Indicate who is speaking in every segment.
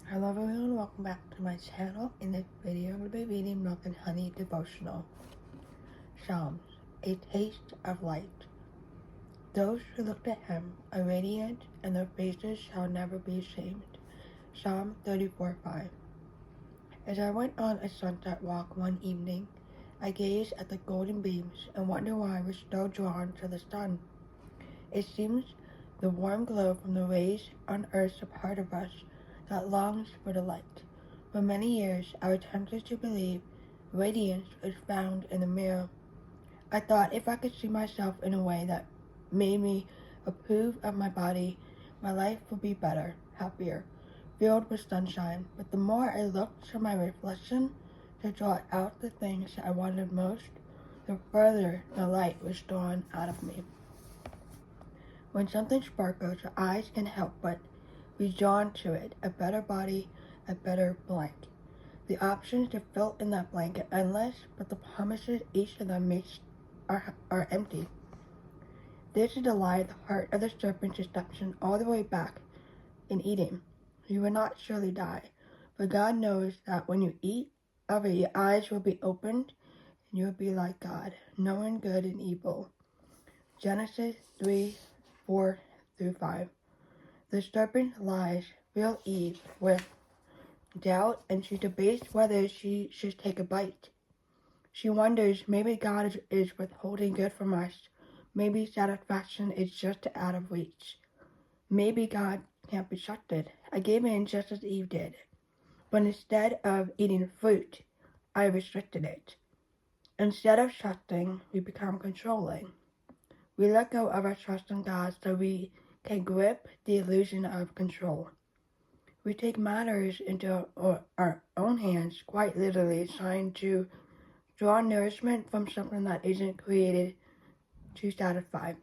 Speaker 1: Hello everyone, welcome back to my channel. In this video, I'm going to be reading Milk and Honey Devotional. Psalms, a taste of light. Those who look to him are radiant, and their faces shall never be ashamed. Psalm 34:5. As I went on a sunset walk one evening, I gazed at the golden beams and wondered why I was so drawn to the sun. It seems the warm glow from the rays unearths a part of us that longs for the light. For many years, I was tempted to believe radiance was found in the mirror. I thought if I could see myself in a way that made me approve of my body, my life would be better, happier, filled with sunshine. But the more I looked to my reflection to draw out the things I wanted most, the further the light was drawn out of me. When something sparkles, your eyes can help but be drawn to it. A better body, a better blank. The options to fill in that blank are endless, but the promises each of them makes are empty. This is the lie at the heart of the serpent's deception all the way back in Eden. You will not surely die, but God knows that when you eat of it, your eyes will be opened, and you will be like God, knowing good and evil. Genesis 3:4-5. The serpent lies filled Eve with doubt, and she debates whether she should take a bite. She wonders, maybe God is withholding good from us. Maybe satisfaction is just out of reach. Maybe God can't be trusted. I gave in just as Eve did. But instead of eating fruit, I restricted it. Instead of trusting, we become controlling. We let go of our trust in God so we can grip the illusion of control. We take matters into our own hands, quite literally, trying to draw nourishment from something that isn't created to satisfy.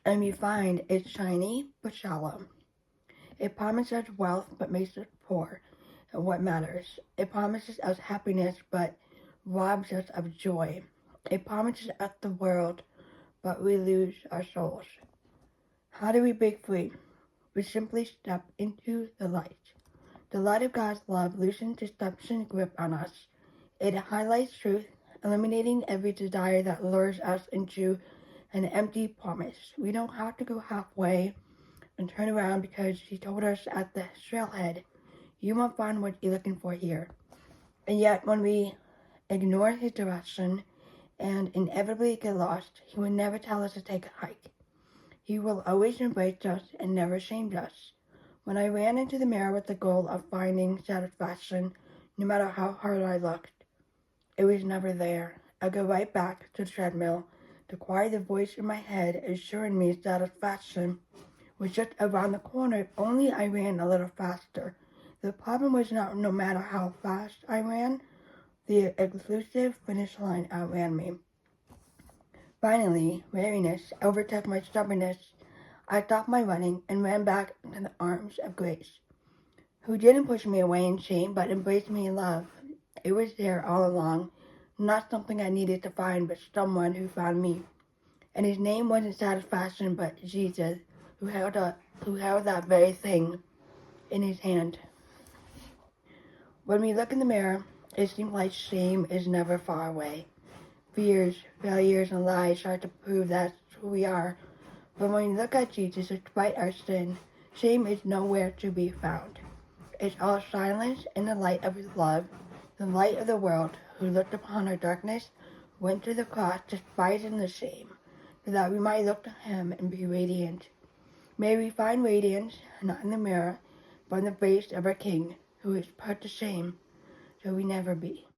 Speaker 1: And we find it's shiny but shallow. It promises us wealth but makes us poor in what matters. It promises us happiness but robs us of joy. It promises us the world but we lose our souls. How do we break free? We simply step into the light. The light of God's love loosens deception's grip on us. It highlights truth, eliminating every desire that lures us into an empty promise. We don't have to go halfway and turn around because he told us at the trailhead, you won't find what you're looking for here. And yet when we ignore his direction and inevitably get lost, he will never tell us to take a hike. He will always embrace us and never shame us. When I ran into the mirror with the goal of finding satisfaction, no matter how hard I looked, it was never there. I go right back to the treadmill to quiet the voice in my head assuring me satisfaction was just around the corner if only I ran a little faster. The problem was not no matter how fast I ran, the exclusive finish line outran me. Finally, weariness overtook my stubbornness. I stopped my running and ran back into the arms of Grace, who didn't push me away in shame but embraced me in love. It was there all along, not something I needed to find, but someone who found me. And his name wasn't satisfaction, but Jesus, who held that very thing in his hand. When we look in the mirror, it seems like shame is never far away. Fears, failures, and lies try to prove that's who we are. But when we look at Jesus, despite our sin, shame is nowhere to be found. It's all silence in the light of his love, the light of the world, who looked upon our darkness, went to the cross, despising the shame, so that we might look to him and be radiant. May we find radiance, not in the mirror, but in the face of our King, who is put to shame, so we never be.